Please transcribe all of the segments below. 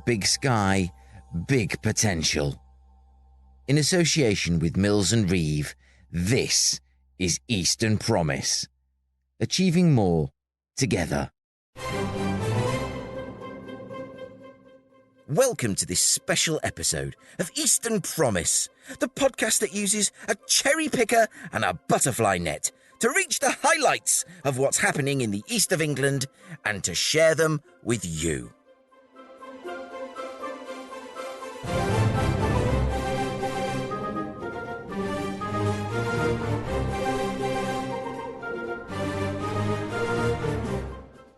big sky, big potential. In association with Mills and Reeve, this is Eastern Promise. Achieving more together. Welcome to this special episode of Eastern Promise, the podcast that uses a cherry picker and a butterfly net to reach the highlights of what's happening in the east of England and to share them with you.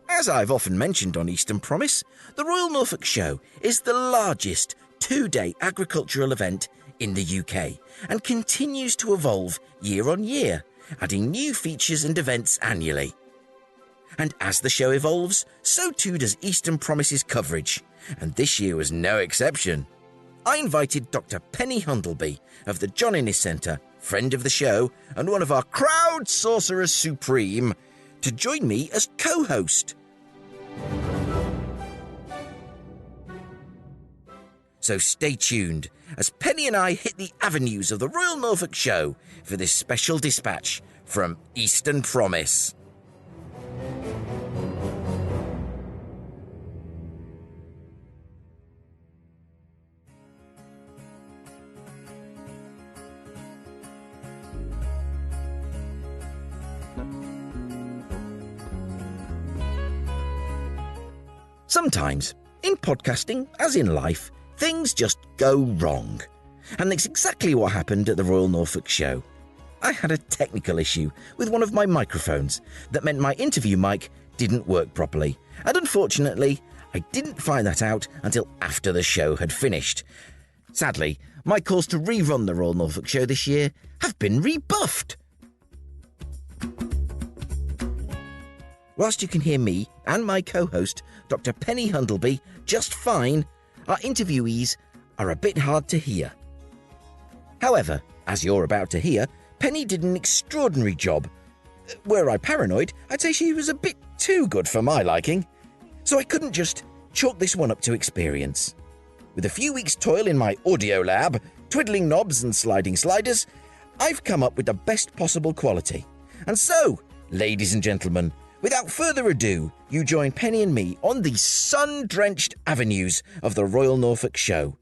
As I've often mentioned on Eastern Promise, the Royal Norfolk Show is the largest two-day agricultural event in the UK and continues to evolve year on year, adding new features and events annually. And as the show evolves, so too does Eastern Promise's coverage, and this year was no exception. I invited Dr. Penny Hundleby of the John Innes Centre, friend of the show and one of our crowd sorcerers supreme, to join me as co-host. So stay tuned as Penny and I hit the avenues of the Royal Norfolk Show for this special dispatch from Eastern Promise. Sometimes, in podcasting, as in life, things just go wrong. And that's exactly what happened at the Royal Norfolk Show. I had a technical issue with one of my microphones that meant my interview mic didn't work properly. And unfortunately, I didn't find that out until after the show had finished. Sadly, my calls to rerun the Royal Norfolk Show this year have been rebuffed. Whilst you can hear me and my co-host, Dr. Penny Hundleby, just fine, our interviewees are a bit hard to hear. However, as you're about to hear, Penny did an extraordinary job. Were I paranoid, I'd say she was a bit too good for my liking. So I couldn't just chalk this one up to experience. With a few weeks' toil in my audio lab, twiddling knobs and sliding sliders, I've come up with the best possible quality. And so, ladies and gentlemen, without further ado, you join Penny and me on the sun-drenched avenues of the Royal Norfolk Show.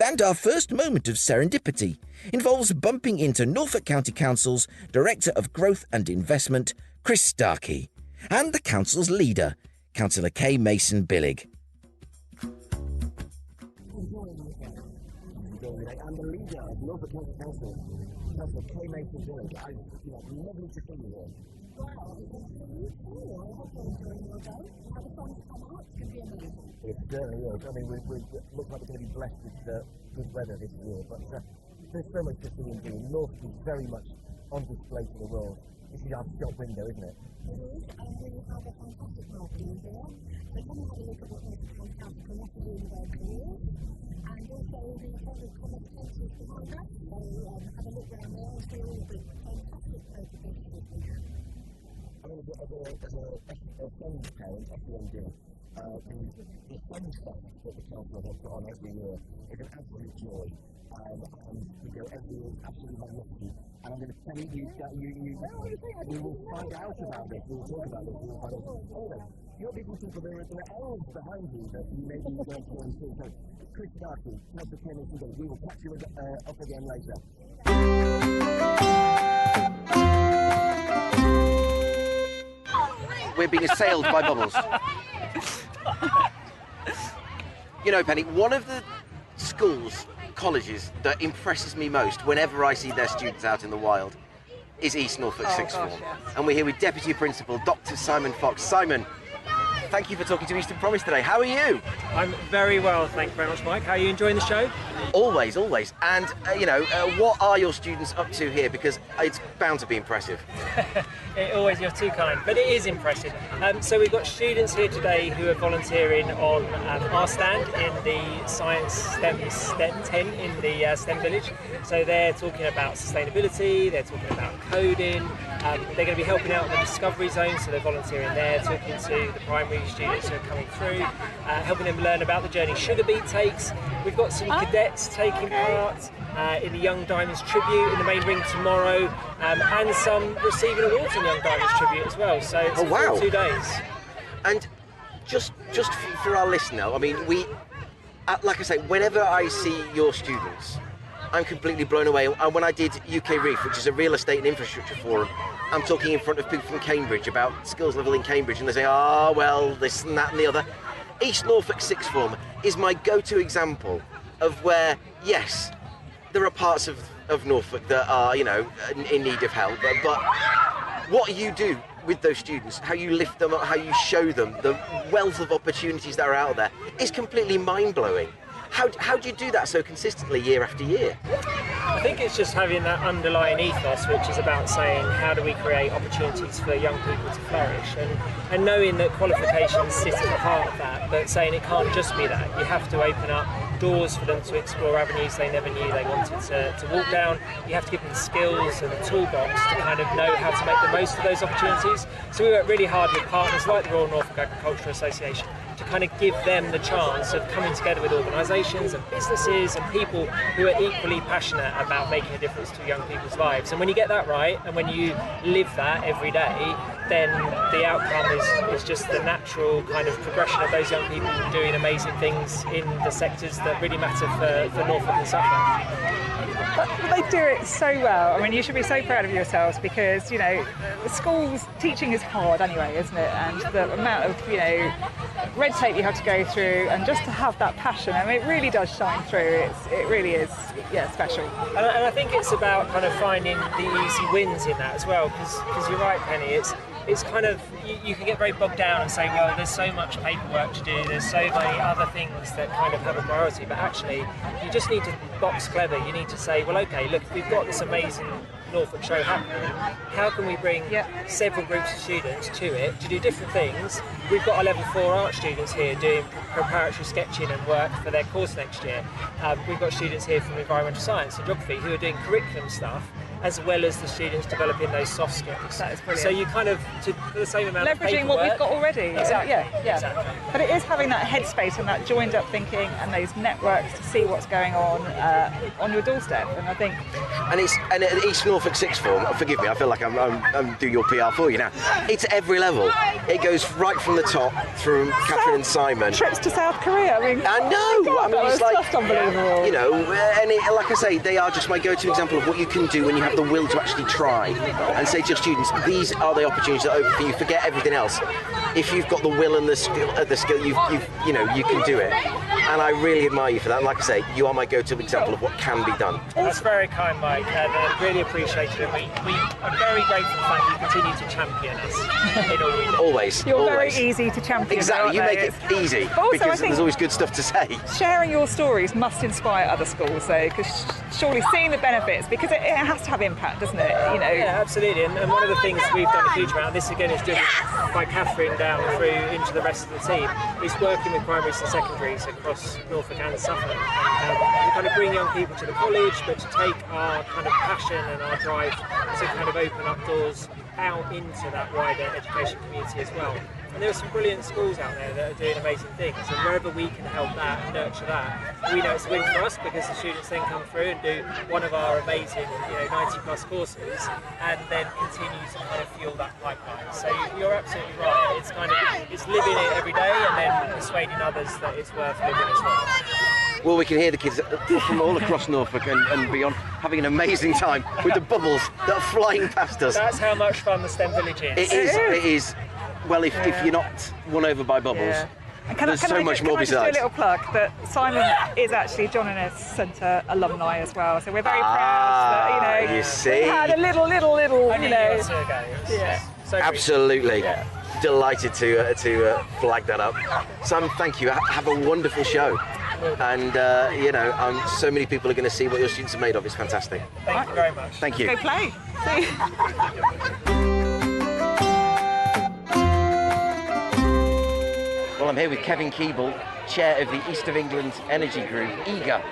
And our first moment of serendipity involves bumping into Norfolk County Council's Director of Growth and Investment, Chris Starkey, and the Council's leader, Councillor Kay Mason-Billig. I'm the leader of Norfolk County Council, Councillor Kay Mason-Billig. Lovely to see you here. Wow, it's really cool. I hope you're enjoying your day. Have a fun come out. It's going to be amazing. It certainly is. I mean, we look like we're going to be blessed with good weather this year, but there's so much to see and do. Norfolk is very much on display to the world. This is our shop window, isn't it? It is, and we have a fantastic marketing here. So come and have a look at what Norfolk County Council can offer you in their careers. And also the Holy Common Centres behind us. So have a look around there and see all the fantastic photographs we have. I mean, as a friend's parent, SEND, the fun stuff that the council has put on every year is an absolute joy. And every year is absolutely magnificent. And I'm going to tell you will find out about this. We will talk about this. We will find out. You'll be looking for the elves behind you that you may be going to see. So, Chris Starkey, Councillor Penny Hundleby, we will catch you up again later. We're being assailed by bubbles. You know, Penny, one of the colleges that impresses me most whenever I see their students out in the wild is East Norfolk Sixth Form. Yes. And we're here with Deputy Principal Dr. Simon Fox. Simon, thank you for talking to Eastern Promise today. How are you? I'm very well, thank you very much, Mike. How are you enjoying the show? Always, always. And, what are your students up to here? Because it's bound to be impressive. You're too kind, but it is impressive. So we've got students here today who are volunteering on our stand in the Science STEM tent in the STEM Village. So they're talking about sustainability, they're talking about coding, They're going to be helping out in the Discovery Zone, so they're volunteering there, talking to the primary students who are coming through, helping them learn about the journey Sugar Beet takes. We've got some cadets taking part in the Young Diamonds Tribute in the main ring tomorrow, and some receiving awards in the Young Diamonds Tribute as well. So it's wow. 2 days. And just for our listener, I mean, like I say, whenever I see your students, I'm completely blown away. And when I did UK Reef, which is a real estate and infrastructure forum, I'm talking in front of people from Cambridge about skills level in Cambridge, and they say, oh, well, this and that and the other. East Norfolk Sixth Form is my go-to example of where, yes, there are parts of Norfolk that are, in need of help, but what you do with those students, how you lift them up, how you show them the wealth of opportunities that are out there is completely mind-blowing. How do you do that so consistently year after year? I think it's just having that underlying ethos, which is about saying how do we create opportunities for young people to flourish, and knowing that qualifications sit at the heart of that, but saying it can't just be that. You have to open up doors for them to explore avenues they never knew they wanted to walk down. You have to give them the skills and the toolbox to kind of know how to make the most of those opportunities. So we work really hard with partners like the Royal Norfolk Agricultural Association to kind of give them the chance of coming together with organisations and businesses and people who are equally passionate about making a difference to young people's lives. And when you get that right, and when you live that every day, then the outcome is just the natural kind of progression of those young people doing amazing things in the sectors that really matter for Norfolk and Suffolk. But they do it so well. I mean, you should be so proud of yourselves because, schools teaching is hard anyway, isn't it? And the amount of, red tape you have to go through, and just to have that passion, I mean, it really does shine through. It really is, special. And I think it's about kind of finding the easy wins in that as well, because you're right, Penny. It's kind of, you can get very bogged down and say, well, there's so much paperwork to do, there's so many other things that kind of have a priority, but actually you just need to box clever. You need to say, well, okay, look, we've got this amazing Norfolk show happening. How can we bring several groups of students to it to do different things? We've got our level 4 art students here doing preparatory sketching and work for their course next year. We've got students here from environmental science and geography who are doing curriculum stuff, as well as the students developing those soft skills. That is brilliant. So you kind of, to the same amount of leveraging what we've got already. Exactly. Exactly. But it is having that headspace and that joined up thinking and those networks to see what's going on your doorstep. And I think... And at East Norfolk Sixth Form, forgive me, I feel like I'm doing your PR for you now. It's at every level. It goes right from the top through Catherine and Simon. Trips to South Korea. I mean, I know. God, it's like, just unbelievable. Like I say, they are just my go-to example of what you can do when you have the will to actually try and say to your students, these are the opportunities that are open for you. Forget everything else. If you've got the will and the skill, you can do it. And I really admire you for that. And like I say, you are my go-to example of what can be done. That's very kind, Mike, and really appreciate it. We are very grateful for the fact you continue to champion us in all we do. Always. You're always. very easy to champion. Exactly. You make it easy because there's always good stuff to say. Sharing your stories must inspire other schools, though, because surely seeing the benefits, because it has to have impact, doesn't it? Yeah, absolutely. And one of the things we've done a huge amount, this again is driven by Catherine down through into the rest of the team, is working with primaries and secondaries across Norfolk and Suffolk. We kind of bring young people to the college, but to take our kind of passion and our drive to kind of open up doors out into that wider education community as well. And there are some brilliant schools out there that are doing amazing things, and wherever we can help that and nurture that, we know it's a win for us because the students then come through and do one of our amazing 90 plus courses and then continue to kind of fuel that pipeline. So you're absolutely right, it's living it every day and then persuading others that it's worth living as well. Well, we can hear the kids from all across Norfolk and beyond having an amazing time with the bubbles that are flying past us. That's how much fun the STEM Village is. It is. Well, if you're not won over by bubbles, there's so much more besides. Can I just do a little plug that Simon is actually John Innes Centre alumni as well, so we're very proud that, you see. we had a little, Only a year or two ago. So absolutely. Delighted to flag that up. Sam, thank you. Have a wonderful show. And, so many people are going to see what your students have made of. It's fantastic. Thank you very much. Thank you. Go play. See? Well, I'm here with Kevin Keeble, Chair of the East of England Energy Group, EAGER.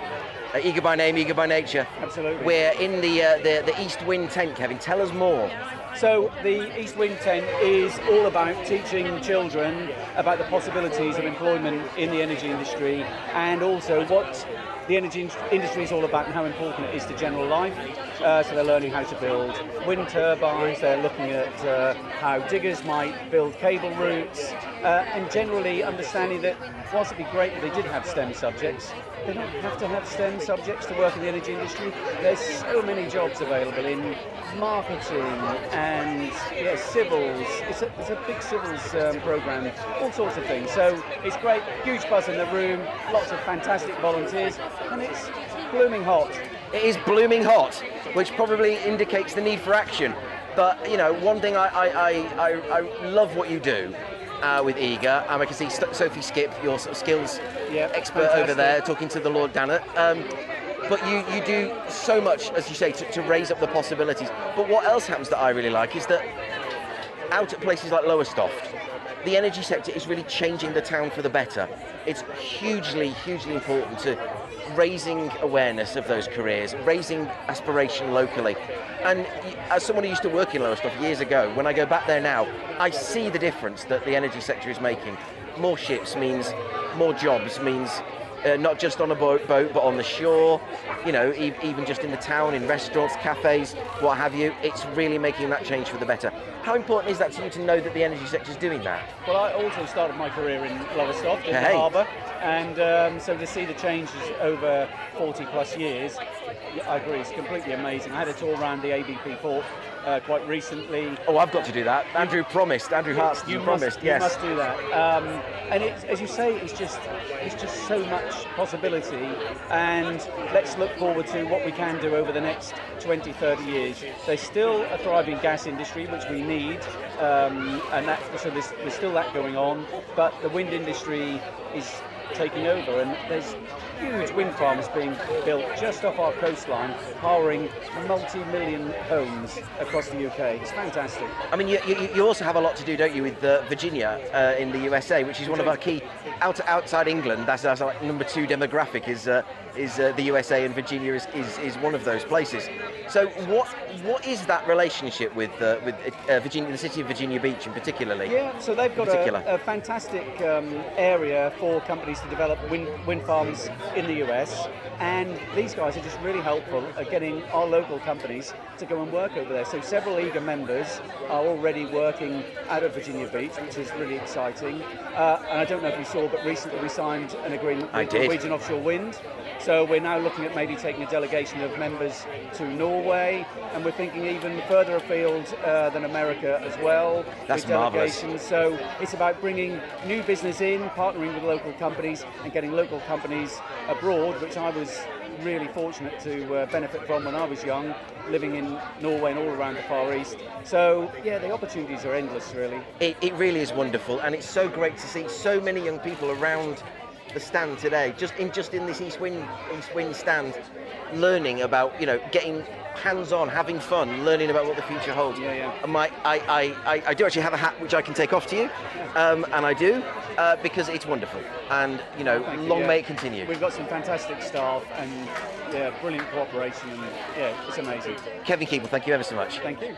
Eager by name, eager by nature. Absolutely. We're in the East Wind tent, Kevin. Tell us more. So the East Wind tent is all about teaching children about the possibilities of employment in the energy industry, and also what the energy industry is all about and how important it is to general life. So they're learning how to build wind turbines, they're looking at how diggers might build cable routes, and generally understanding that whilst it'd be great if they did have STEM subjects, they don't have to have STEM subjects to work in the energy industry. There's so many jobs available in marketing and civils. It's a big civils program, all sorts of things. So it's great, huge buzz in the room, lots of fantastic volunteers, and it's blooming hot. It is blooming hot, which probably indicates the need for action. But you know, one thing I love what you do with Eager. I can see Sophie Skip, your sort of skills expert over there, talking to the Lord Danner. But you do so much, as you say, to raise up the possibilities. But what else happens that I really like is that out at places like Lowestoft, the energy sector is really changing the town for the better. It's hugely, hugely important to raising awareness of those careers, raising aspiration locally. And as someone who used to work in Lowestoft years ago, when I go back there now, I see the difference that the energy sector is making. More ships means more jobs, means not just on a boat, but on the shore, you know, even just in the town, in restaurants, cafes, what have you. It's really making that change for the better. How important is that to you to know that the energy sector is doing that? Well, I also started my career in Lowestoft, in the harbour, and so to see the changes over 40 plus years, I agree, it's completely amazing. I had a tour around the ABP port quite recently. Oh, I've got to do that. Andrew Hartston promised. You must do that. And it's, as you say, it's just so much possibility, and let's look forward to what we can do over the next 20, 30 years. There's still a thriving gas industry, which we need, and so there's still that going on, but the wind industry is taking over, and there's huge wind farms being built just off our coastline, powering multi-million homes across the UK. It's fantastic. I mean, you also have a lot to do, don't you, with Virginia in the USA, which is one of our key outside England. That's like number 2 demographic is the USA, and Virginia is one of those places. So what is that relationship with Virginia, the city of Virginia Beach in particularly? Yeah, so they've got a fantastic area for companies to develop wind farms in the US, and these guys are just really helpful at getting our local companies to go and work over there. So several Eager members are already working out of Virginia Beach, which is really exciting. And I don't know if you saw, but recently we signed an agreement with Norwegian Offshore Wind. So we're now looking at maybe taking a delegation of members to Norway, and we're thinking even further afield than America as well. That's with delegations. Marvellous. So it's about bringing new business in, partnering with local companies, and getting local companies abroad, which I was really fortunate to benefit from when I was young, living in Norway and all around the Far East. So yeah, the opportunities are endless, really. It really is wonderful, and it's so great to see so many young people around the stand today, just in this East Wind stand, learning about, you know, getting hands-on, having fun, learning about what the future holds. And I do actually have a hat which I can take off to you, and I do, because it's wonderful, and you know, long may it continue. We've got some fantastic staff, and brilliant cooperation, and it's amazing. Kevin Keeble, thank you ever so much. Thank you.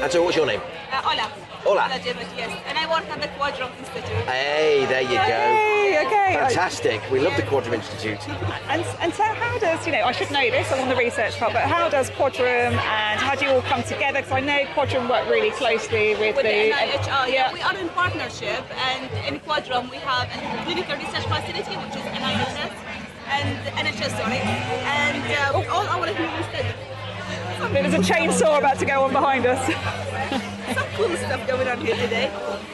And so, what's your name? Ola. Ola. Yes, and I work at the Quadrum Institute. Hey, there you go. Hey, okay. Fantastic. We love the Quadrum Institute. And so how does, you know, I should know this, I'm on the research part, but how does Quadrum and how do you all come together? Because I know Quadrum work really closely with the NIHR. Yeah, we are in partnership, and in Quadrum we have a clinical research facility, which is NHS, and all our human studies. There's a chainsaw about to go on behind us. Some cool stuff going on here today.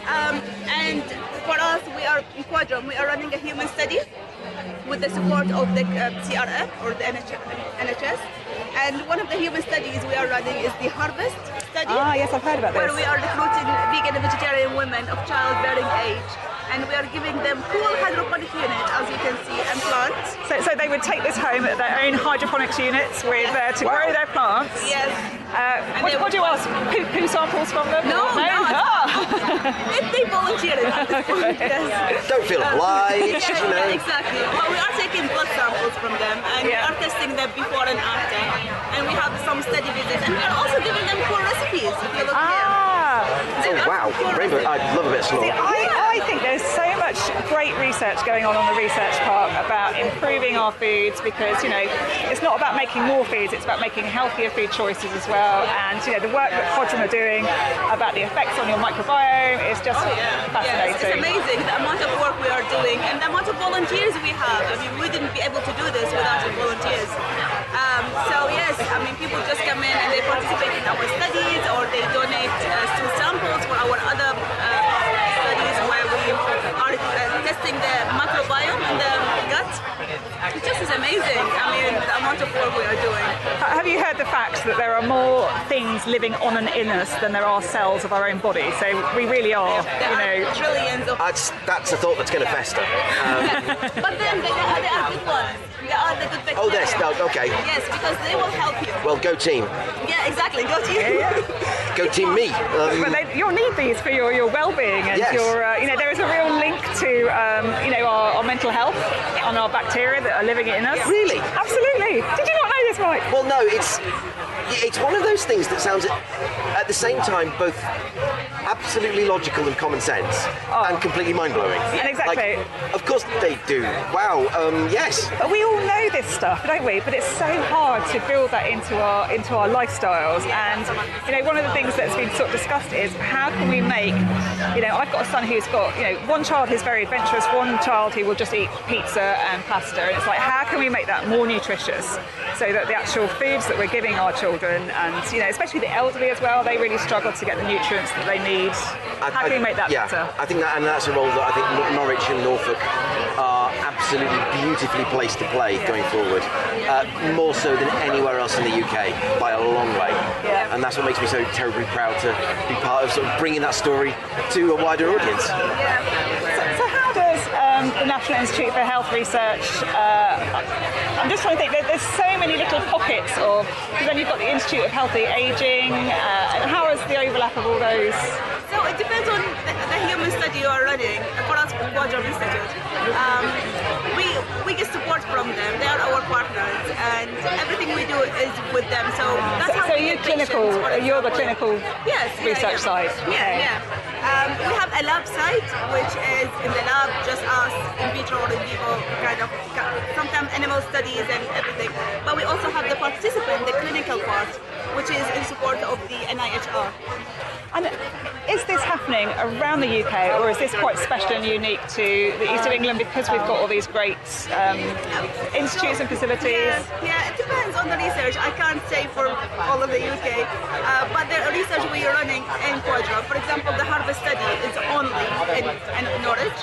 And for us, we are in Quadrum, we are running a human study with the support of the CRF or the NHS. And one of the human studies we are running is the Harvest study. Ah, yes, I've heard about this. Where we are recruiting vegan and vegetarian women of childbearing age. and we are giving them cool hydroponic unit, as you can see, and plants. So they would take this home at their own hydroponics units with to grow their plants. Yes. What do you ask? Poo samples from them? No. If they volunteer at this point, yes. Don't feel obliged, you know. Exactly. Well, we are taking blood samples from them, and we are testing them before and after. And we have some study visits, and we are also giving them cool recipes. If you look here. Oh wow, Rainbow, I'd love a bit of slaw. See, I think there's so much great research going on the research park about improving our foods, because, you know, it's not about making more foods, it's about making healthier food choices as well. And, you know, the work that Quadrum are doing about the effects on your microbiome is just fascinating. Yes, it's amazing the amount of work we are doing and the amount of volunteers we have. I mean, we wouldn't be able to do this without the volunteers. So yes, I mean, people just come in and they participate in our studies, or they donate stool samples for our other studies where we are testing the microbiome in the gut. It just is amazing. I mean, the amount of work we are doing. Have you heard the fact that there are more things living on and in us than there are cells of our own body? So we really are, There are trillions of... That's a thought that's going to fester. But then they are good ones. They are the good bacteria. Oh, there's okay. Yes, because they will help you. Well, go team. Yeah, exactly. Go team. Go team me. But you'll need these for your well-being and your, you know, there is a real link to, you know, our mental health and our bacteria that are living in us. Really? Absolutely. Did you not know this, Mike? Well, no, it's one of those things that sounds at the same time both absolutely logical and common sense and completely mind-blowing. And exactly. Like, of course they do. Wow. Yes. But we all know this stuff, don't we? But it's so hard to build that into our lifestyles. And, you know, one of the things that's been sort of discussed is how can we make, you know, I've got a son who's got, you know, one child who's very adventurous, one child who will just eat pizza and pasta. And it's like, how can we make that more nutritious so that the actual foods that we're giving our children, and, you know, especially the elderly as well, they really struggle to get the nutrients that they need. How can we make that better? I think that's a role that I think Norwich and Norfolk are absolutely beautifully placed to play going forward, more so than anywhere else in the UK by a long way. Yeah. And that's what makes me so terribly proud to be part of sort of bringing that story to a wider audience. So how does the National Institute for Health Research, I'm just trying to think, there's so many little pockets of, because then you've got the Institute of Healthy Aging, and how is the overlap of all those? So it depends on the human study you are running. For us, Quadrum Institute, we get support from them. They are our partners, and everything we do is with them. So that's how we get clinical. patients, You're the clinical research side. Yeah. We have a lab site, which is in the lab, just us, in vitro or in vivo, kind of, sometimes animal studies and everything. But we also have the participant, the clinical part, which is in support of the NIHR. And is this happening around the UK, or is this quite special and unique to the East of England because we've got all these great institutes and facilities? Yeah, it depends on the research. I can't say for all of the UK, but the research we are running in Quadrum, for example, the harvest study is only in Norwich,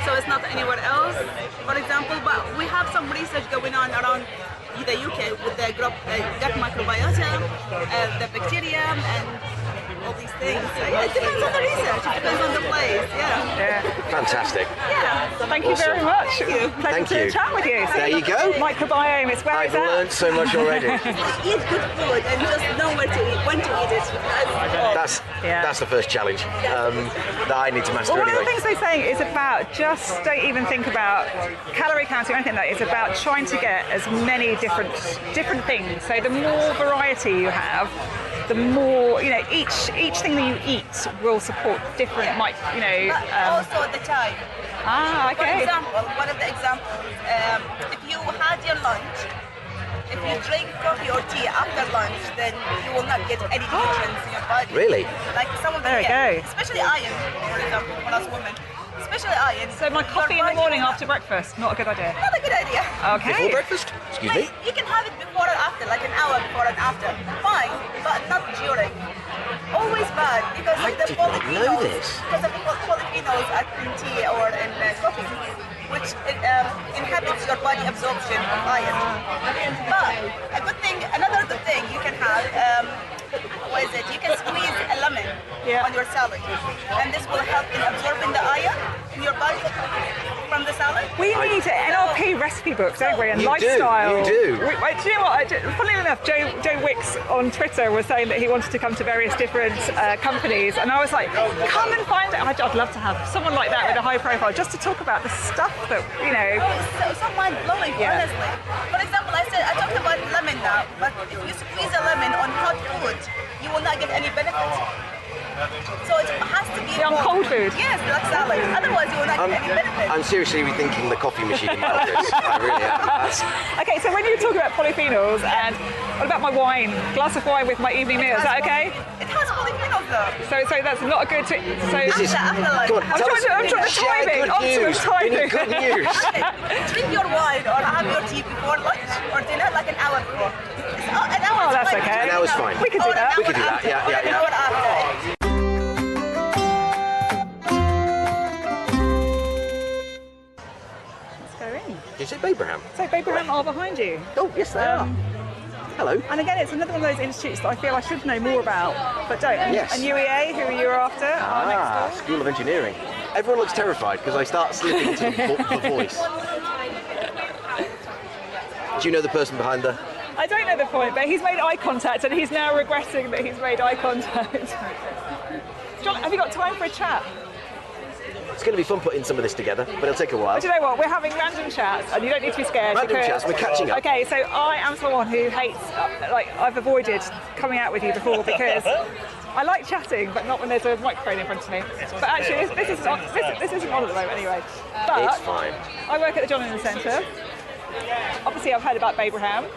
so it's not anywhere else, for example, but we have some research going on around the UK with the gut microbiota, the bacteria, and all these things. So it depends on the research, it depends on the place, yeah. Fantastic. Yeah. Thank you very much. Thank you. Pleasure to chat with you. There you go. Microbiome, it's where I've it's at. learned so much already. Eat good food and just know where to eat, when to eat it. That's the first challenge that I need to master Well, one anyway. of the things they're saying is about just don't even think about calorie counting or anything like that. It's about trying to get as many different things. So the more variety you have, the more, you know, each thing that you eat will support different, Also the time. Okay. For example, one of the examples, if you had your lunch, if you drink coffee or tea after lunch, then you will not get any nutrients in your body. Really? Like some of There we go. Especially iron, for example, for us women. Especially iron. So my coffee in the morning after breakfast, not a good idea. Not a good idea. Okay. Before breakfast? Excuse me? You can have it before and after, like an hour before and after. Fine, but not during. Always bad because I of the did not know polyphenols. this. Because of the polyphenols in tea or in coffee, which inhibits your body absorption of iron. But another good thing you can have, what is it? You can squeeze a lemon on your salad, and this will help in absorbing the iron in your body from the salad. We need NLP recipe books, don't we? And lifestyle. You do. Do you know what? Funnily enough, Joe Wicks on Twitter was saying that he wanted to come to various different companies, and I was like, come and find it. I'd love to have someone like that with a high profile, just to talk about the stuff that, you know. So mind blowing, honestly. For example, I talked about lemon now, but if you squeeze a lemon on hot food, you will not get any benefit. So it has to be on cold food. Yes, like salad. Otherwise, you will not get any benefit. I'm seriously rethinking the coffee machine in my office. I really am. Okay, so when you talk about polyphenols, and what about my wine? Glass of wine with my evening meal, is that okay? It has polyphenols though. So that's not a good tip. So This is, go on, I'm trying to share timing. good news. Timing. Good news. Drink your wine or have your tea before lunch or dinner like an hour before. An hour Oh, that's fine. okay. An hour's fine. We can do that. We can do that, yeah. An hour after. Let's go in. Did you say Babraham? So Babraham are behind you. Oh, yes they are. Hello. And again, it's another one of those institutes that I feel I should know more about, but don't. Yes. And UEA, who you're after, are next door. School of Engineering. Everyone looks terrified because I start slipping into the voice. Do you know the person behind the... I don't know the point, but he's made eye contact and he's now regretting that he's made eye contact. John, have you got time for a chat? It's going to be fun putting some of this together, but it'll take a while. Do you know what? We're having random chats, and you don't need to be scared. Random because, chats, we're catching up. Okay, so I am someone who hates, I've avoided coming out with you before because I like chatting, but not when there's a microphone in front of me. But actually, this isn't on at the moment anyway. But It's fine. I work at the John Innes Centre. Obviously, I've heard about Babraham,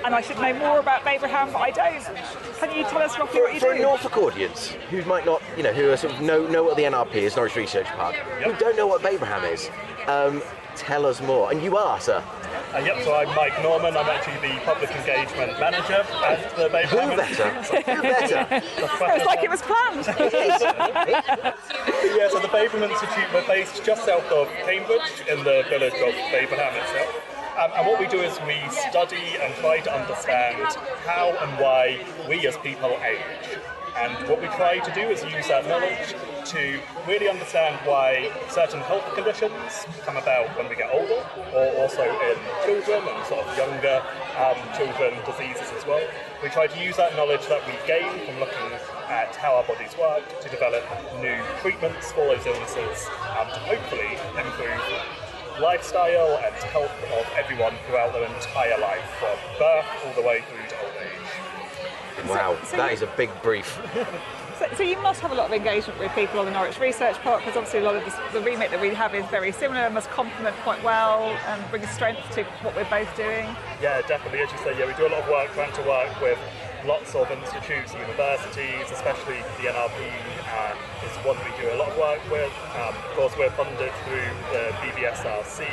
and I should know more about Babraham, but I don't. Can you tell us roughly what you For do? a Norfolk audience who might not, who are sort of know what the NRP is, Norwich Research Park, who don't know what Babraham is, tell us more. And you are, sir. Yep, so I'm Mike Norman. I'm actually the Public Engagement Manager at the Babraham Who better? Who better? It's like it was planned. Yeah, so the Babraham Institute, we're based just south of Cambridge in the village of Babraham itself. And what we do is we study and try to understand how and why we as people age. And what we try to do is use that knowledge to really understand why certain health conditions come about when we get older, or also in children and sort of younger children diseases as well. We try to use that knowledge that we gain from looking at how our bodies work to develop new treatments for those illnesses and to hopefully improve lifestyle and health of everyone throughout their entire life, from birth all the way through to old age. Wow, that is a big brief. So you must have a lot of engagement with people on the Norwich Research Park, because obviously a lot of the remit that we have is very similar and must complement quite well and bring strength to what we're both doing. Yeah, definitely. As you say, we do a lot of work trying to work with lots of institutes, universities, especially the NRP is one we do a lot of work with. Of course, we're funded through the BBSRC,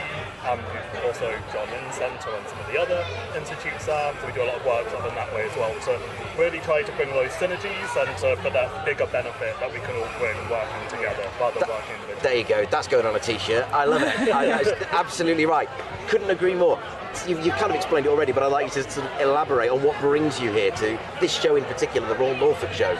also John Innes Centre and some of the other institutes so we do a lot of work in that way as well to really try to bring those synergies and for that bigger benefit that we can all bring working together rather than working individually. There you go, that's going on a t-shirt. I love it. That's absolutely right. Couldn't agree more. You've kind of explained it already, but I'd like you to sort of elaborate on what brings you here to this show in particular, the Royal Norfolk Show.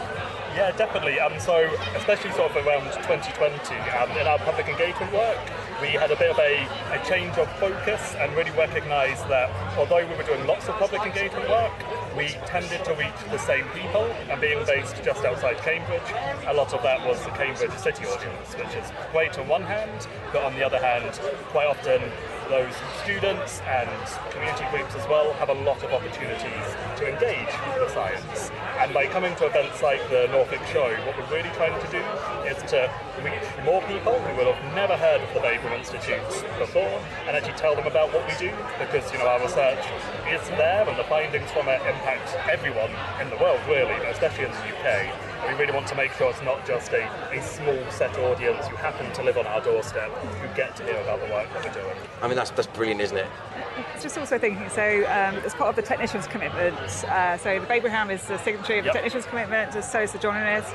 Yeah, definitely. So, especially sort of around 2020, in our public engagement work, we had a bit of a change of focus and really recognised that although we were doing lots of public engagement work, we tended to reach the same people, and being based just outside Cambridge, a lot of that was the Cambridge city audience, which is great on one hand, but on the other hand, quite often those students and community groups as well have a lot of opportunities to engage with science. And by coming to events like the Norfolk Show, what we're really trying to do is to reach more people who will have never heard of the Babraham Institute before and actually tell them about what we do, because our research is there and the findings from it impact everyone in the world really, but especially in the UK. We really want to make sure it's not just a small set audience who happen to live on our doorstep who get to hear about the work that we're doing. I mean, that's brilliant, isn't it? Just also thinking, so as part of the technicians' commitment, so the Babraham is the signatory of the technicians' commitment, so is the John Innes,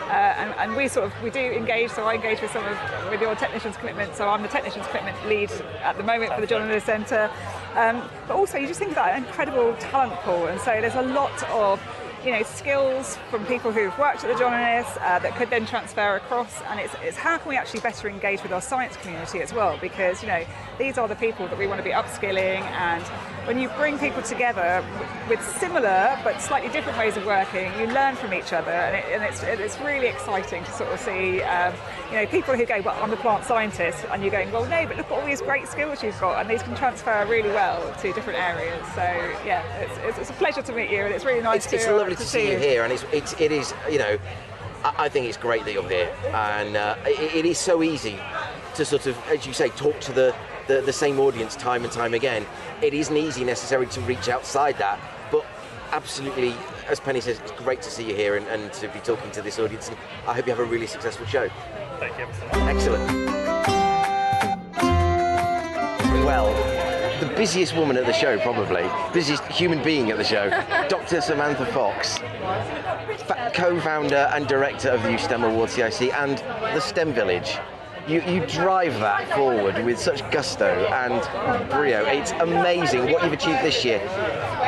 and we do engage. So I engage with with your technicians' commitment. So I'm the technicians' commitment lead at the moment for the John Innes Centre. But also, you just think about an incredible talent pool, and so there's a lot of skills from people who've worked at the John Innes that could then transfer across, and it's how can we actually better engage with our science community as well, because these are the people that we want to be upskilling, and when you bring people together with similar but slightly different ways of working, you learn from each other, and it's really exciting to sort of see people who go, well, I'm a plant scientist, and you're going, well, no, but look at all these great skills you've got, and these can transfer really well to different areas. So yeah, it's a pleasure to meet you, and it's really nice it's lovely to see you here, and it is I think it's great that you're here, and it is so easy to sort of, as you say, talk to the same audience time and time again. It isn't easy necessarily to reach outside that, but absolutely, as Penny says, it's great to see you here and to be talking to this audience, and I hope you have a really successful show. Thank you. Excellent. Well, the busiest woman at the show, probably, busiest human being at the show, Dr. Samantha Fox, co-founder and director of the Youth STEM Awards CIC and the STEM Village. You drive that forward with such gusto and brio. It's amazing what you've achieved this year.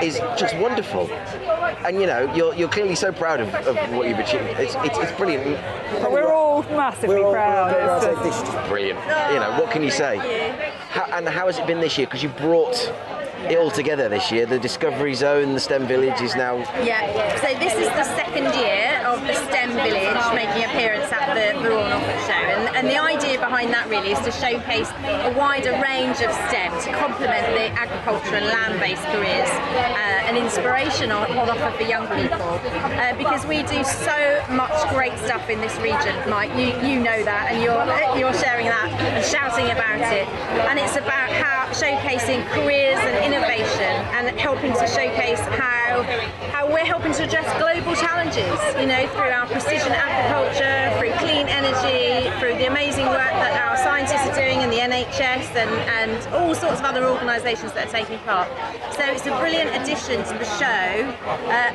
Is just wonderful, and you're clearly so proud of what you've achieved. It's brilliant. But we're all massively proud. This is just brilliant. What can you say? How has it been this year? Because you brought it all together this year. The Discovery Zone, the STEM Village is now... Yeah, so this is the second year of the STEM Village making an appearance at the Royal Norfolk Show, and the idea behind that really is to showcase a wider range of STEM to complement the agriculture and land-based careers, and inspiration on offer for young people, because we do so much great stuff in this region, Mike. You know that, and you're sharing that and shouting about it, and it's about how showcasing careers and innovation, and helping to showcase how we're helping to address global challenges, through our precision agriculture, through clean energy, through the amazing work that our scientists are doing in the NHS and all sorts of other organisations that are taking part. So it's a brilliant addition to the show,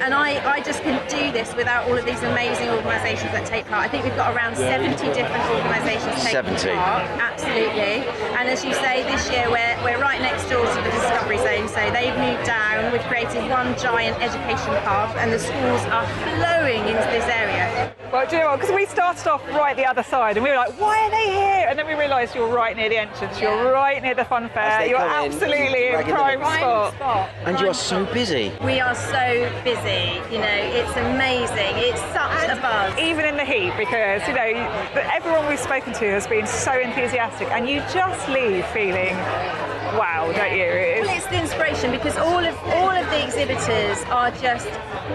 and I just couldn't do this without all of these amazing organisations that take part. I think we've got around 70 different organisations taking part. Absolutely. And as you say, this year we're right next door to the Discovery Zone, so they've moved down. We've created one giant education hub, and the schools are flowing into this area. Well, do you know what? Because we started off right the other side, and we were like, why are they here? And then we realised you're right near the entrance, you're right near the fun fair, you're absolutely in prime spot. And you are so busy. We are so busy, it's amazing. It's such a buzz. Even in the heat, because, everyone we've spoken to has been so enthusiastic, and you just leave feeling wow, don't you? Well, it's the inspiration, because all of the exhibitors are just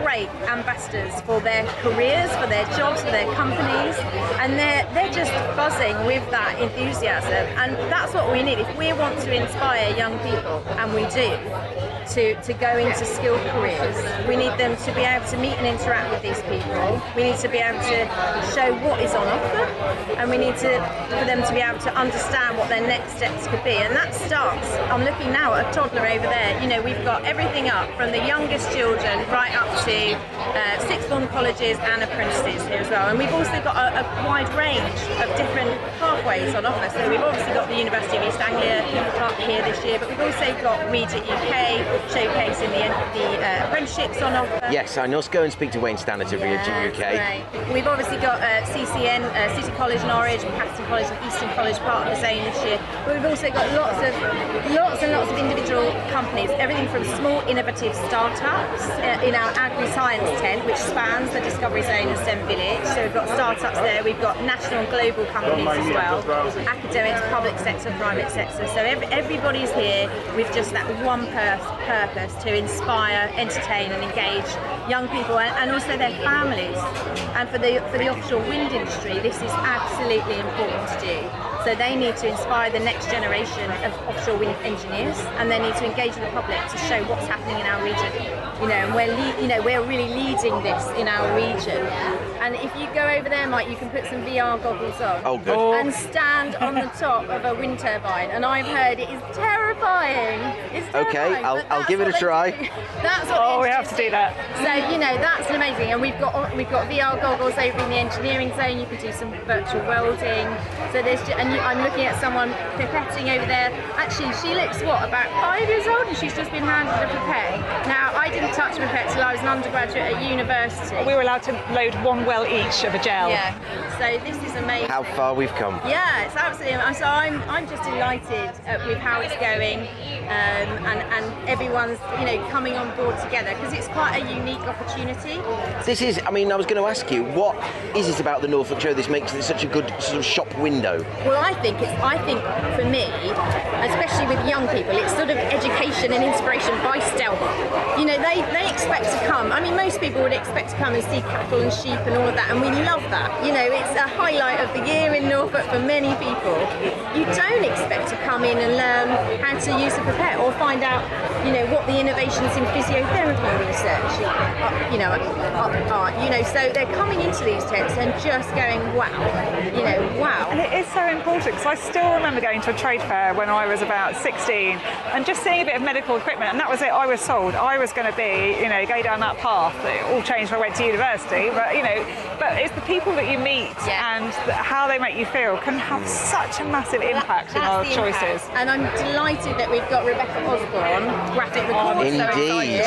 great ambassadors for their careers, for their jobs, for their companies, and they're just buzzing with that enthusiasm, and that's what we need. If we want to inspire young people, and we do, to go into skilled careers, we need them to be able to meet and interact with these people. We need to be able to show what is on offer, and we need for them to be able to understand what their next steps could be, and that starts. I'm looking now at a toddler over there. We've got everything up from the youngest children right up to sixth form colleges and apprentices here as well. And we've also got a wide range of different pathways on offer. So we've obviously got the University of East Anglia up here this year, but we've also got Regent UK showcasing the apprenticeships on offer. Yes, I must go and speak to Wayne Stannard of Regent UK. Right. We've obviously got CCN, City College Norwich, Paxton College and Eastern College part of the zone this year. But we've also got lots and lots of individual companies, everything from small innovative startups in our agri-science tent, which spans the Discovery Zone and STEM Village. So we've got startups there, we've got national and global companies as well, academics, public sector, private sector. So everybody's here with just that one purpose to inspire, entertain and engage young people and also their families. And for the offshore wind industry, this is absolutely important to do. So they need to inspire the next generation of offshore wind engineers, and they need to engage with the public to show what's happening in our region. And we're really leading this in our region. And if you go over there, Mike, you can put some VR goggles on. Oh, good. And stand on the top of a wind turbine. And I've heard it is terrifying. It's terrifying. Okay, I'll give it a try. That's what we have to do that. So that's amazing. And we've got VR goggles over in the engineering zone. You can do some virtual welding. So I'm looking at someone pipetting over there. Actually, she looks about 5 years old, and she's just been handed a pipette. Now, I didn't touch a pipette till I was an undergraduate at university. We were allowed to load one well each of a gel. Yeah. So this is amazing. How far we've come. Yeah, it's absolutely. So I'm just delighted with how it's going, and everyone's coming on board together, because it's quite a unique opportunity. This is. I mean, I was going to ask you, what is it about the Norfolk Show that makes it such a good sort of shop window? Well, I think for me, especially with young people, it's sort of education and inspiration by stealth. They expect to come. I mean, most people would expect to come and see cattle and sheep and all of that, and we love that. It's a highlight of the year in Norfolk for many people. You don't expect to come in and learn how to use a pipette or find out, what the innovations in physiotherapy research are. So they're coming into these tents and just going, wow, wow. And it is so important, because I still remember going to a trade fair when I was about 16 and just seeing a bit of medical equipment, and that was it. I was sold. I was going to be, go down that path. It all changed when I went to university, but it's the people that you meet and how they make you feel can have such a massive impact in our choices. And I'm delighted that we've got Rebecca Osborne, graphic recorder, Indeed.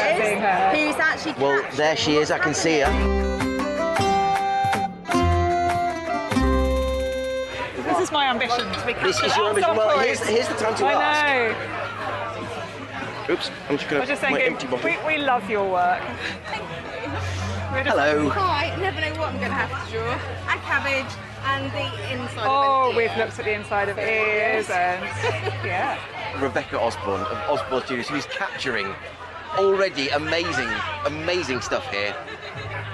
who's actually there she is. I can see her. This is my ambition to be. This is your ambition. Well, here's the time to ask. I know. Oops, I'm just going to just my thinking, empty bottle. we love your work. Hello. Hi, never know what I'm going to have to draw. A cabbage and the inside Oh, of we've looked at the inside of ears and yeah. Rebecca Osborne of Osborne Studios, who's capturing already amazing stuff here.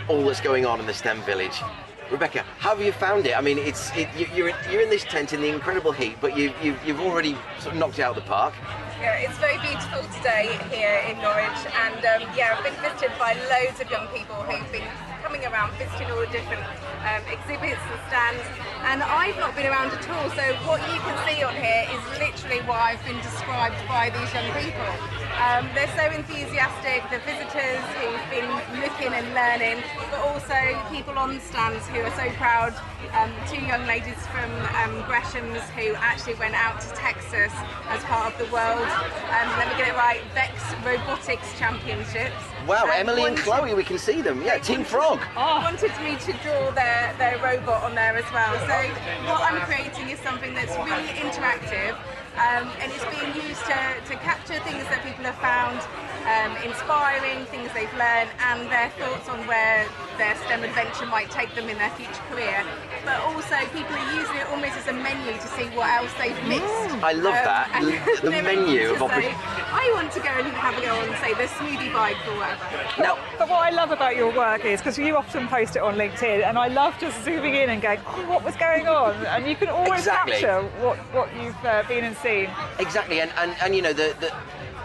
All that's going on in the STEM Village. Rebecca, how have you found it? I mean, you're in this tent in the incredible heat, but you've already sort of knocked it out of the park. Yeah, it's very beautiful today here in Norwich, and I've been visited by loads of young people who've been coming around visiting all the different exhibits and stands, and I've not been around at all, so what you can see on here is literally what I've been described by these young people. They're so enthusiastic, the visitors who've been looking and learning, but also people on stands who are so proud. Two young ladies from Gresham's who actually went out to Texas as part of the World, let me get it right, Vex Robotics Championships. Wow, Emily and Chloe, we can see them. Yeah, Team Frog. Wanted me to draw their robot on there as well. So what I'm creating is something that's really interactive, and it's being used to capture things that people have found inspiring, things they've learned, and their thoughts on where their STEM adventure might take them in their future career. But also people are using it almost as a menu to see what else they've missed. I love that. The menu of opportunities. I want to go and have a go on, say, the smoothie bike or whatever. Now, but what I love about your work is, because you often post it on LinkedIn, and I love just zooming in and going, oh, what was going on? And you can always capture what you've been and seen. Exactly, and the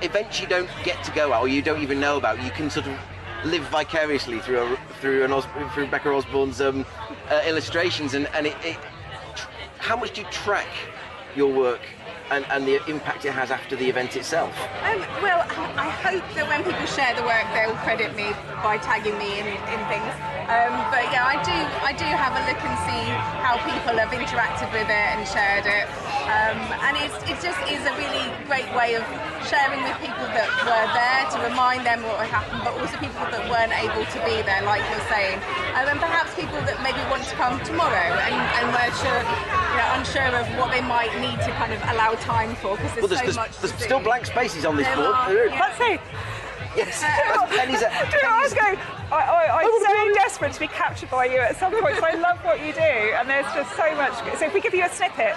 events you don't get to go out, or you don't even know about, you can sort of live vicariously through Rebecca Osborne's illustrations, and how much do you track your work and the impact it has after the event itself? Well, I hope that when people share the work, they'll credit me by tagging me in things. But yeah, I do have a look and see how people have interacted with it and shared it. And it just is a really great way of sharing with people that were there to remind them what happened, but also people that weren't able to be there, like you're saying. And perhaps people that maybe want to come tomorrow and were unsure of what they might need to kind of allow time for, because there's so much to still blank spaces on this board. Let's see. Yes. I'm so desperate to be captured by you at some point, so I love what you do, and there's just so much. So if we give you a snippet,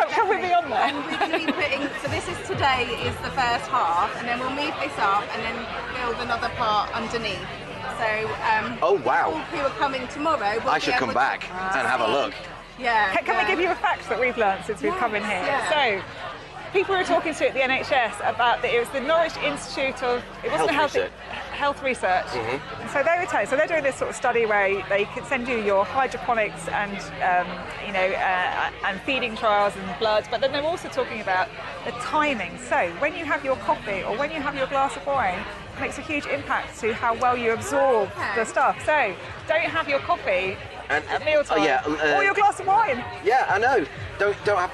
come with me on there. And we're going to be putting, so this is today is the first half, and then we'll move this up and then build another part underneath. So oh wow, people who are coming tomorrow will I should come back and have a look. Yeah. Can we give you a fact that we've learned since we've come in here? Yeah. So, people were talking to at the NHS about it was the Norwich Institute of Health Research. Mm-hmm. And so they were telling, so they're doing this sort of study where they can send you your hydroponics and and feeding trials and bloods, but then they're also talking about the timing. So when you have your coffee or when you have your glass of wine, makes a huge impact to how well you absorb the stuff. So don't have your coffee at mealtime, or your glass of wine. Yeah, I know. Don't have.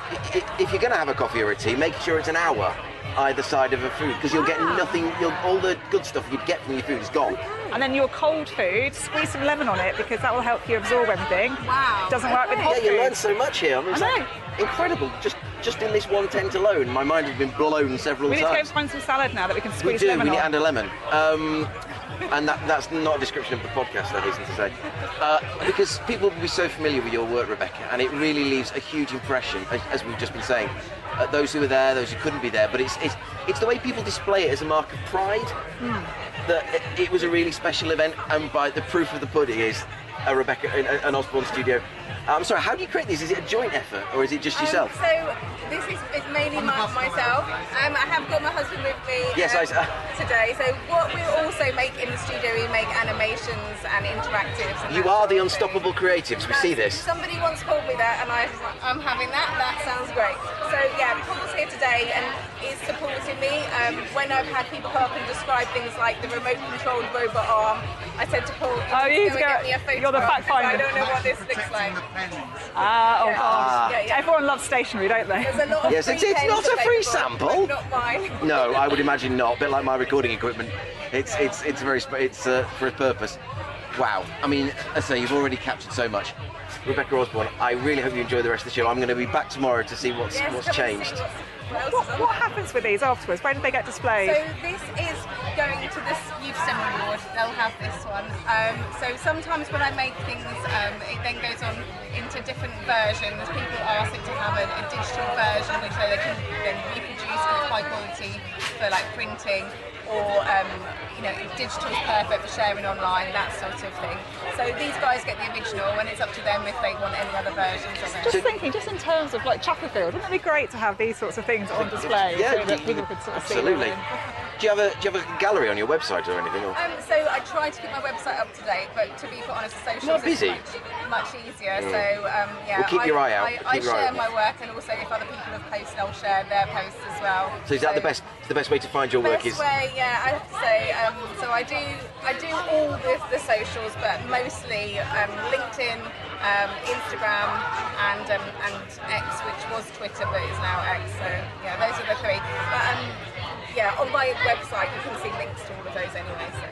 If you're going to have a coffee or a tea, make sure it's an hour either side of a food, because you'll get nothing. All the good stuff you'd get from your food is gone. And then your cold food, squeeze some lemon on it, because that will help you absorb everything. Wow. Doesn't work with hot food. Yeah, you learn so much here. I mean, it's I know. Incredible. Just in this one tent alone, my mind has been blown several We need times. to go find some salad now that we can squeeze We do. lemon We need on. and a lemon. And that's not a description of the podcast, I hasten to say. Because people will be so familiar with your work, Rebecca, and it really leaves a huge impression, as we've just been saying. Those who were there, those who couldn't be there, but it's the way people display it as a mark of pride. That it was a really special event, and by the proof of the pudding is a Rebecca, an Osborne studio. I'm sorry, how do you create these? Is it a joint effort, or is it just yourself? So this is mainly myself. I have got my husband with me today. So what we also make in the studio, we make animations and interactives. And You are the unstoppable creatives. We see this. Somebody once called me that, and I'm having that. That sounds great. So yeah, Paul's here today and is supporting me. When I've had people come up and describe things like the remote-controlled robot arm, I said to Paul, you need to get me a photograph. You're the fact finder. I don't know what this looks like. God. Everyone loves stationery, don't they? There's a lot of Yes, it's not a free sample. Not mine. No, I would imagine not. A bit like my recording equipment. It's for a purpose. Wow. I mean, as I say, you've already captured so much. Rebecca Osborne, I really hope you enjoy the rest of the show. I'm going to be back tomorrow to see what's changed. What happens with these afterwards? Where do they get displayed? So this is going to this Youth STEM Award. They'll have this one. So sometimes when I make things, it then goes on into different versions. People ask it to have a digital version, which they can then reproduce with high quality for like printing, or digital is perfect for sharing online, that sort of thing. So these guys get the original, and it's up to them if they want any other versions of it. Just thinking, just in terms of like Chapperfield, wouldn't it be great to have these sorts of things on display so that people could sort of see them? Absolutely. Do you have a gallery on your website or anything? Or? So I try to keep my website up to date, but to be quite honest, socials Not busy. is much easier. So Well, keep your eye out. I share my work, and also if other people have posted, I'll share their posts as well. So is that the best way to find your work? Best way, yeah, I have to say. So I do all the socials, but mostly LinkedIn, Instagram, and X, which was Twitter but is now X. So yeah, those are the three. But on my website you can see links to all of those anyway. So.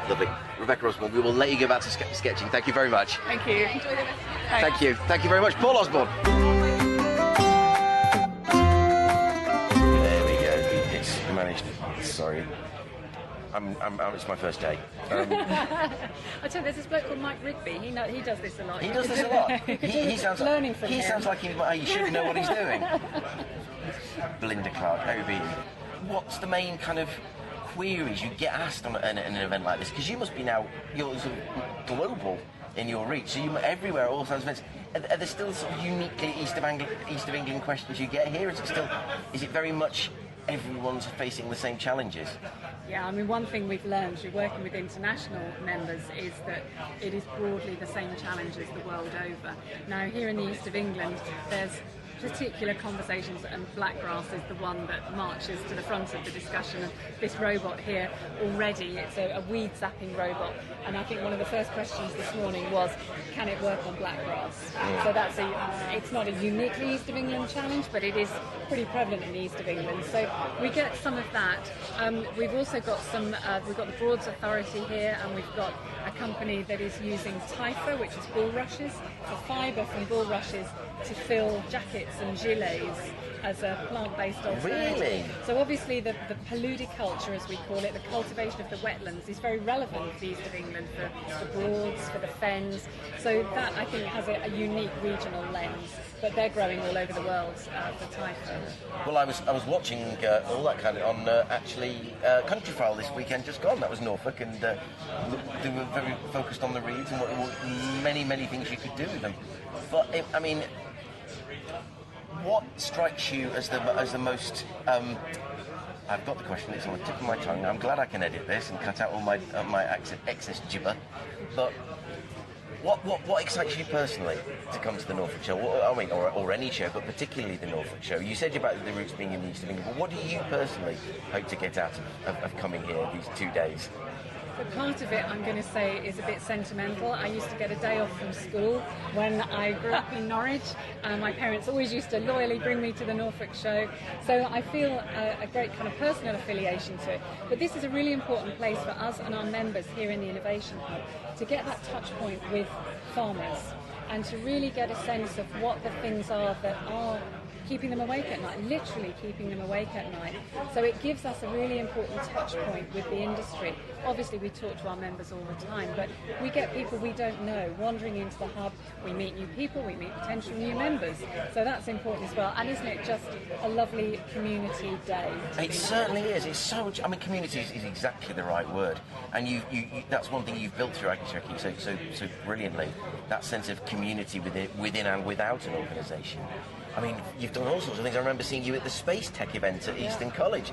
Lovely. Rebecca Osborne, we will let you go back to sketching. Thank you very much. Thank you. Enjoy the rest. Thank you. Thank you very much. Paul Osborne. There we go. It's managed. Sorry. It's my first day. I tell you, there's this bloke called Mike Rigby. He does this a lot. He does this a lot. He sounds learning like, from he him. sounds like he should know what he's doing. Belinda Clark, OB. What's the main kind of queries you get asked on an event like this? Because you must be you're sort of global in your reach, so you're everywhere at all kinds of events. Are there still sort of uniquely East of England questions you get here? Is it very much everyone's facing the same challenges? Yeah, I mean, one thing we've learned through working with international members is that it is broadly the same challenges the world over. Now, here in the East of England, there's particular conversations, and blackgrass is the one that marches to the front of the discussion. And this robot here already, it's a weed zapping robot, and I think one of the first questions this morning was, can it work on blackgrass? So that's it's not a uniquely East of England challenge, but it is pretty prevalent in the East of England. So we get some of that. We've also got we've got the Broads Authority here, and we've got a company that is using Typha, which is bulrushes, for fibre from bulrushes to fill jackets and gilets as a plant-based alternative. Really? So obviously the paludiculture, as we call it, the cultivation of the wetlands, is very relevant for the East of England, for the Broads, for the Fens. So that, I think, has a unique regional lens, but they're growing all over the world for Typha. Well, I was watching all that kind of on Country File this weekend just gone. That was Norfolk, and they were very focused on the reeds and what many things you could do with them. But I mean, what strikes you as the most? I've got the question. It's on the tip of my tongue. I'm glad I can edit this and cut out all my excess gibber. But What excites you personally to come to the Norfolk Show? Or any show, but particularly the Norfolk Show? You said about the roots being in the East of England, but what do you personally hope to get out of coming here these 2 days? So part of it, I'm going to say, is a bit sentimental. I used to get a day off from school when I grew up in Norwich, and my parents always used to loyally bring me to the Norfolk Show. So I feel a great kind of personal affiliation to it. But this is a really important place for us and our members here in the Innovation Hub to get that touch point with farmers and to really get a sense of what the things are that are keeping them awake at night, literally keeping them awake at night. So it gives us a really important touch point with the industry. Obviously we talk to our members all the time, but we get people we don't know wandering into the hub. We meet new people, we meet potential new members. So that's important as well. And isn't it just a lovely community day? It certainly is. It's so. Community is exactly the right word. And you that's one thing you've built through AgriTech so brilliantly. That sense of community within and without an organisation. I mean, you've done all sorts of things. I remember seeing you at the Space Tech event at Eastern College.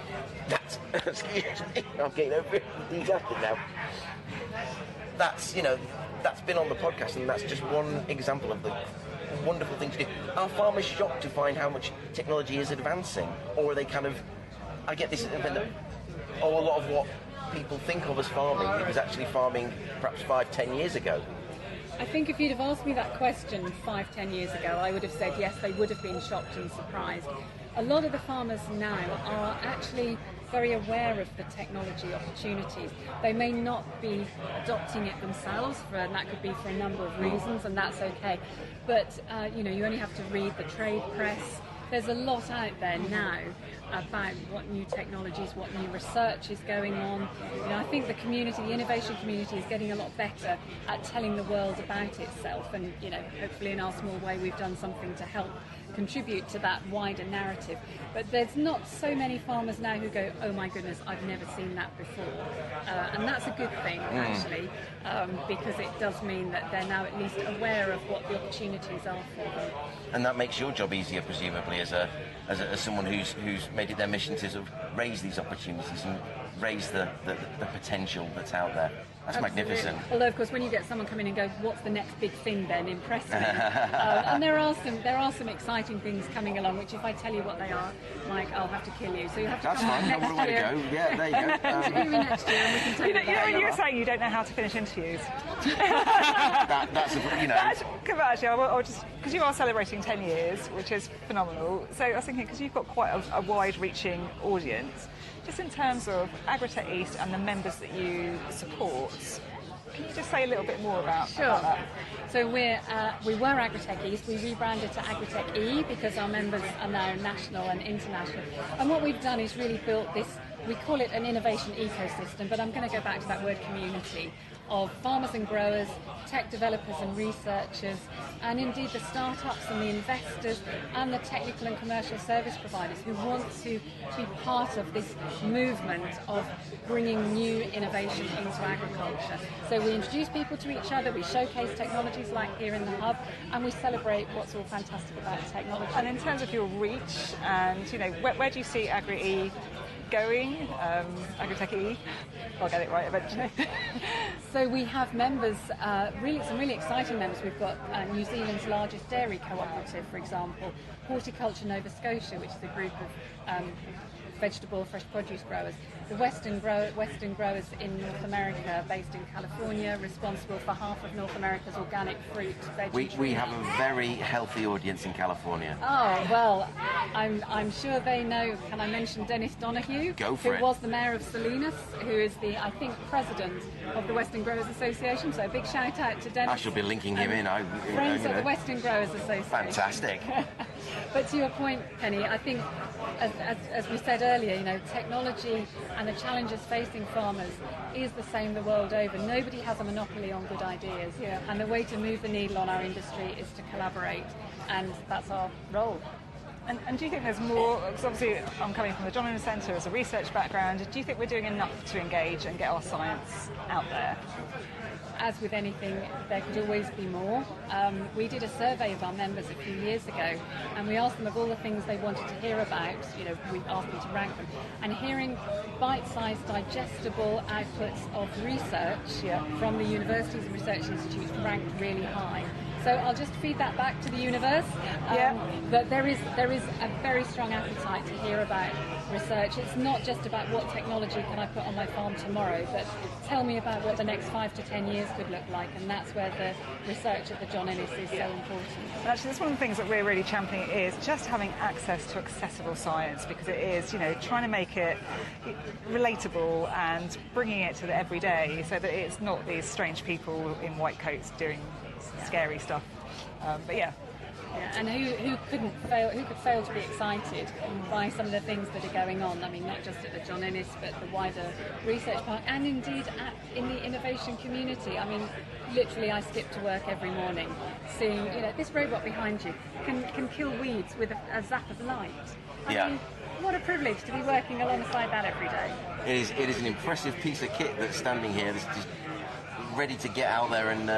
That's, excuse me, I'm getting over enthusiastic now. That's been on the podcast, and that's just one example of the wonderful thing to do. Are farmers shocked to find how much technology is advancing? Or are they kind of, I get this, a lot of what people think of as farming, it was actually farming perhaps 5-10 years ago. I think if you'd have asked me that question 5-10 years ago, I would have said yes, they would have been shocked and surprised. A lot of the farmers now are actually very aware of the technology opportunities. They may not be adopting it themselves, and that could be for a number of reasons, and that's okay. But you only have to read the trade press. There's a lot out there now about what new technologies, what new research is going on. I think the innovation community is getting a lot better at telling the world about itself, and hopefully in our small way we've done something to help contribute to that wider narrative. But there's not so many farmers now who go, oh my goodness, I've never seen that before. And that's a good thing, actually, because it does mean that they're now at least aware of what the opportunities are for them. And that makes your job easier, presumably, as someone who's made it their mission to sort of raise these opportunities and raise the potential that's out there. That's Absolutely. Magnificent. Although, of course, when you get someone come in and go, what's the next big thing then, impress me. And there are some exciting things coming along, which if I tell you what they are, Mike, I'll have to kill you. So you have to That's come fine. next What a way to year. go. Yeah, there you go. Interview me next year and we can tell you about when you were saying you don't know how to finish interviews. That's Actually, I'll just, because you are celebrating 10 years, which is phenomenal. So I was thinking, because you've got quite a wide-reaching audience, just in terms of AgriTech East and the members that you support, can you just say a little bit more about that? So we were AgriTech East. We rebranded to AgriTech E because our members are now national and international. And what we've done is really built this, we call it an innovation ecosystem, but I'm going to go back to that word community, of farmers and growers, tech developers and researchers, and indeed the startups and the investors and the technical and commercial service providers who want to be part of this movement of bringing new innovation into agriculture. So we introduce people to each other, we showcase technologies like here in the hub, and we celebrate what's all fantastic about technology. And in terms of your reach, and where do you see Agri-E going, AgriTech E? I'll get it right eventually. So we have members, some really exciting members. We've got New Zealand's largest dairy cooperative, for example, Horticulture Nova Scotia, which is a group of vegetable, fresh produce growers. The Western growers in North America, based in California, responsible for half of North America's organic fruit, veg. We have a very healthy audience in California. Oh, well, I'm sure they know. Can I mention Dennis Donahue? Go for it. Who was the mayor of Salinas, who is the, I think, president of the Western Growers Association. So a big shout out to Dennis. I shall be linking him in. Friends of the Western Growers Association. Fantastic. But to your point, Penny, I think, as we said earlier, technology and the challenges facing farmers is the same the world over. Nobody has a monopoly on good ideas. Yeah. And the way to move the needle on our industry is to collaborate, and that's our role. And do you think there's more, because obviously I'm coming from the John Innes Centre as a research background, do you think we're doing enough to engage and get our science out there? as with anything, there could always be more. We did a survey of our members a few years ago, and we asked them of all the things they wanted to hear about. We asked them to rank them, and hearing bite-sized, digestible outputs of research from the universities and research institutes ranked really high. So I'll just feed that back to the universe. That there is a very strong appetite to hear about research. It's not just about what technology can I put on my farm tomorrow, but tell me about what the next 5 to 10 years could look like, and that's where the research at the John Innes is so important. And actually, that's one of the things that we're really championing is just having access to accessible science, because it is, trying to make it relatable and bringing it to the everyday, so that it's not these strange people in white coats doing scary stuff. And who could fail to be excited by some of the things that are going on? I mean, not just at the John Innes, but the wider research park, and indeed in the innovation community. I mean, literally, I skip to work every morning, seeing this robot behind you can kill weeds with a zap of light. I mean, what a privilege to be working alongside that every day. It is an impressive piece of kit that's standing here, that's just ready to get out there and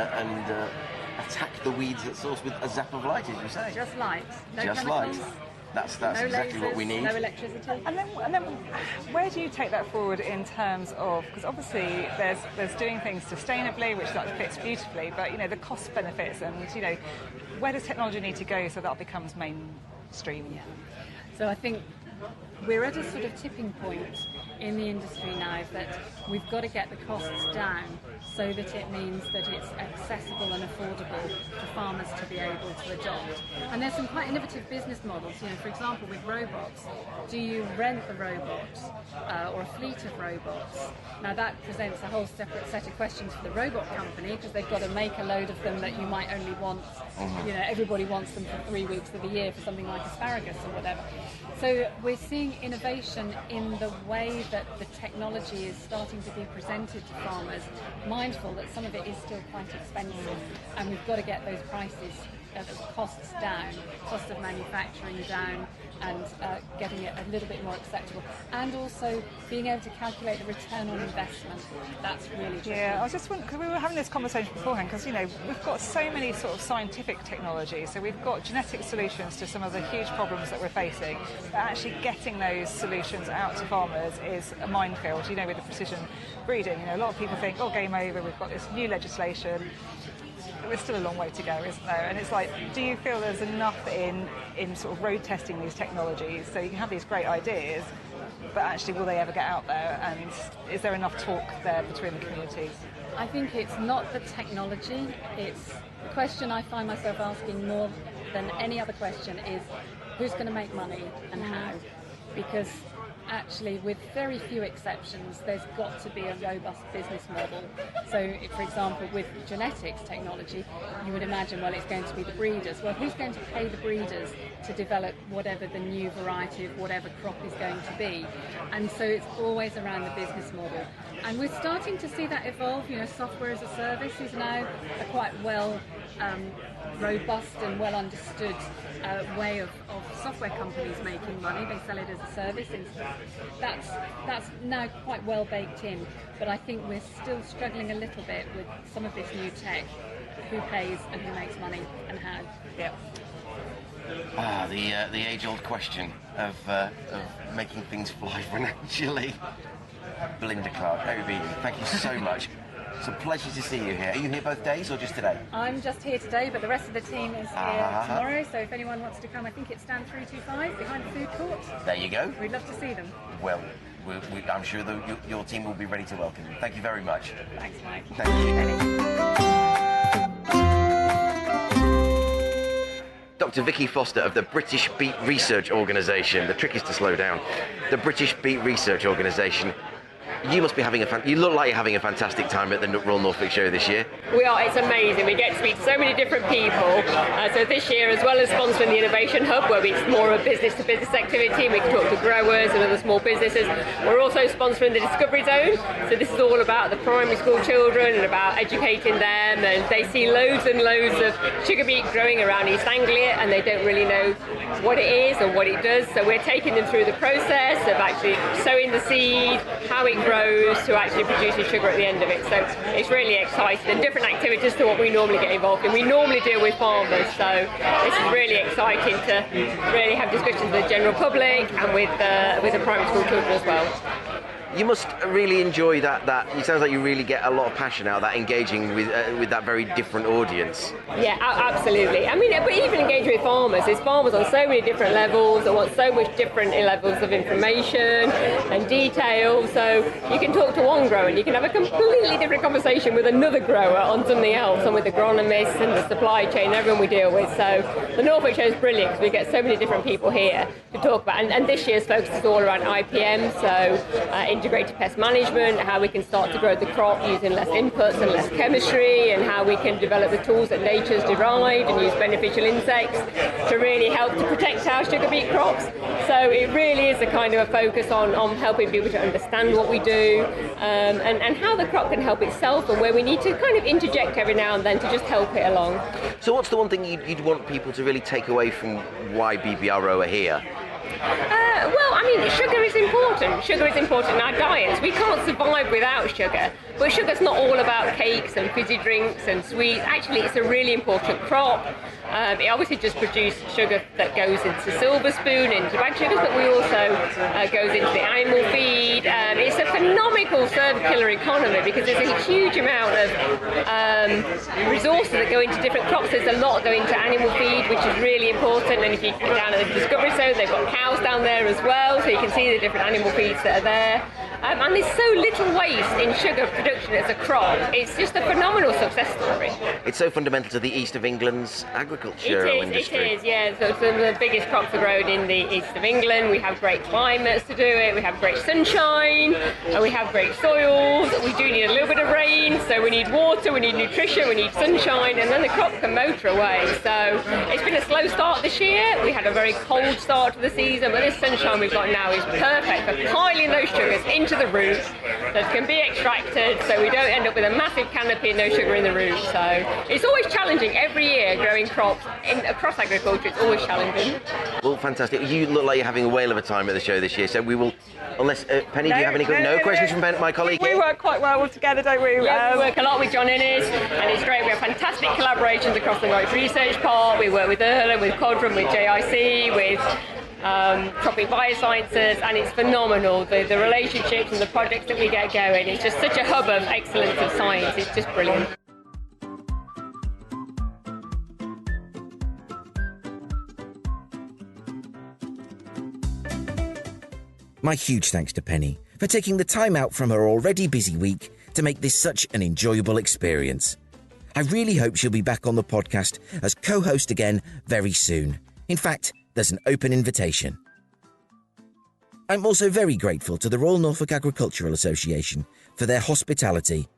attack the weeds at source with a zap of light, as you say. Just light. No just chemicals. Light. That's no exactly lasers, what we need. No electricity. And then where do you take that forward in terms of, because obviously there's doing things sustainably, which that fits beautifully, but the cost benefits and where does technology need to go so that becomes mainstream? Yeah. So I think we're at a sort of tipping point in the industry now that we've got to get the costs down so that it means that it's accessible and affordable for farmers to be able to adopt. And there's some quite innovative business models. For example, with robots, do you rent the robots or a fleet of robots? Now that presents a whole separate set of questions for the robot company, because they've got to make a load of them that you might only want, everybody wants them for 3 weeks of the year for something like asparagus or whatever. So we're seeing innovation in the way that the technology is starting to be presented to farmers, mindful that some of it is still quite expensive, and we've got to get those prices, those costs down, cost of manufacturing down, and getting it a little bit more acceptable, and also being able to calculate the return on investment. That's really tricky. Yeah, I was just wondering, because we were having this conversation beforehand, because we've got so many sort of scientific technologies, so we've got genetic solutions to some of the huge problems that we're facing, but actually getting those solutions out to farmers is a minefield, with the precision breeding. A lot of people think, game over, we've got this new legislation. There's still a long way to go, isn't there? And it's like, do you feel there's enough in sort of road testing these technologies so you can have these great ideas, but actually will they ever get out there, and is there enough talk there between the communities? I think it's not the technology, it's the question I find myself asking more than any other question is who's going to make money and how, because actually, with very few exceptions, there's got to be a robust business model. So, for example, with genetics technology, you would imagine, well, it's going to be the breeders. Well, who's going to pay the breeders to develop whatever the new variety of whatever crop is going to be? And so it's always around the business model. And we're starting to see that evolve. Software as a service is now a quite robust and well understood way of software companies making money. They sell it as a service. That's now quite well baked in, but I think we're still struggling a little bit with some of this new tech. Who pays and who makes money and how? Yeah. The age-old question of making things fly financially. Belinda Clark, OB, thank you so much. It's a pleasure to see you here. Are you here both days or just today? I'm just here today, but the rest of the team is here tomorrow, so if anyone wants to come, I think it's stand 325 behind the food court. There you go. We'd love to see them. Well, I'm sure your team will be ready to welcome you. Thank you very much. Thanks, Mike. Thank you. Dr. Vicky Foster of the British Beet Research Organisation. The trick is to slow down. The British Beet Research Organisation. You must be you look like you're having a fantastic time at the Royal Norfolk Show this year. We are, it's amazing. We get to speak to so many different people. So this year, as well as sponsoring the Innovation Hub, where it's more of a business-to-business activity, we can talk to growers and other small businesses. We're also sponsoring the Discovery Zone. So this is all about the primary school children and about educating them. And they see loads and loads of sugar beet growing around East Anglia, and they don't really know what it is or what it does. So we're taking them through the process of actually sowing the seed, how it grows, grows to actually producing sugar at the end of it. So it's really exciting and different activities to what we normally get involved in. We normally deal with farmers, so this is really exciting to really have discussions with the general public and with the primary school children as well. You must really enjoy that. It sounds like you really get a lot of passion out of that, engaging with that very different audience. Yeah, absolutely. I mean, but even engaging with farmers, there's farmers on so many different levels that want so much different levels of information and detail. So you can talk to one grower and you can have a completely different conversation with another grower on something else, and with agronomists and the supply chain, everyone we deal with. So the Norfolk Show is brilliant because we get so many different people here to talk about. And this year's focus is all around IPM, so integrated pest management, how we can start to grow the crop using less inputs and less chemistry, and how we can develop the tools that nature's derived and use beneficial insects to really help to protect our sugar beet crops. So it really is a kind of a focus on helping people to understand what we do, and how the crop can help itself, and where we need to kind of interject every now and then to just help it along. So what's the one thing you'd want people to really take away from why BBRO are here? Well, I mean, sugar is important. Sugar is important in our diets. We can't survive without sugar. But sugar's not all about cakes and fizzy drinks and sweets. Actually, it's a really important crop. It obviously just produces sugar that goes into silver spoon, into bag sugars, but we also goes into the animal feed. It's a phenomenal circular economy because there's a huge amount of resources that go into different crops. There's a lot going into animal feed, which is really important. And if you go down at the Discovery Zone, they've got cows down there as well, so you can see the different animal feeds that are there. And there's so little waste in sugar production as a crop. It's just a phenomenal success story. It's so fundamental to the east of England's agricultural industry. It is, yeah. So some of the biggest crops are grown in the east of England. We have great climates to do it. We have great sunshine. And we have great soils. We do need a little bit of rain, so we need water, we need nutrition, we need sunshine, and then the crop can motor away. So it's been a slow start this year. We had a very cold start to the season, but this sunshine we've got now is perfect for piling those sugars into the roots that can be extracted, so we don't end up with a massive canopy and no sugar in the root. So it's always challenging every year growing crops across agriculture. It's always challenging. Well, fantastic. You look like you're having a whale of a time at the show this year, so we will, unless Penny, do you have any questions from my colleague? We work quite well together, don't we? Yeah, we work a lot with John Innes, and it's great. We have fantastic collaborations across the Norwich Research Park. We work with Erlen, with Codron, with JIC, with Tropic Biosciences, and it's phenomenal. The relationships and the projects that we get going, it's just such a hub of excellence of science. It's just brilliant. My huge thanks to Penny for taking the time out from her already busy week to make this such an enjoyable experience. I really hope she'll be back on the podcast as co-host again very soon. In fact, there's an open invitation. I'm also very grateful to the Royal Norfolk Agricultural Association for their hospitality.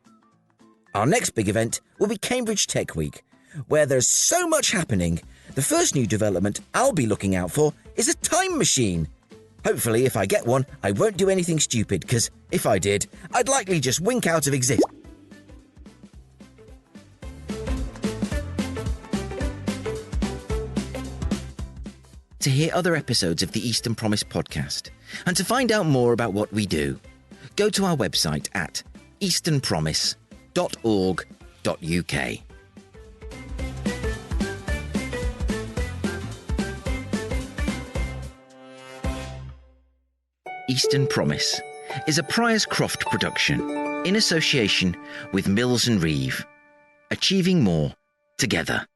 Our next big event will be Cambridge Tech Week, where there's so much happening. The first new development I'll be looking out for is a time machine. Hopefully, if I get one, I won't do anything stupid, because if I did, I'd likely just wink out of existence. To hear other episodes of the Eastern Promise podcast, and to find out more about what we do, go to our website at easternpromise.org.uk. Eastern Promise is a Priors Croft production in association with Mills and Reeve, achieving more together.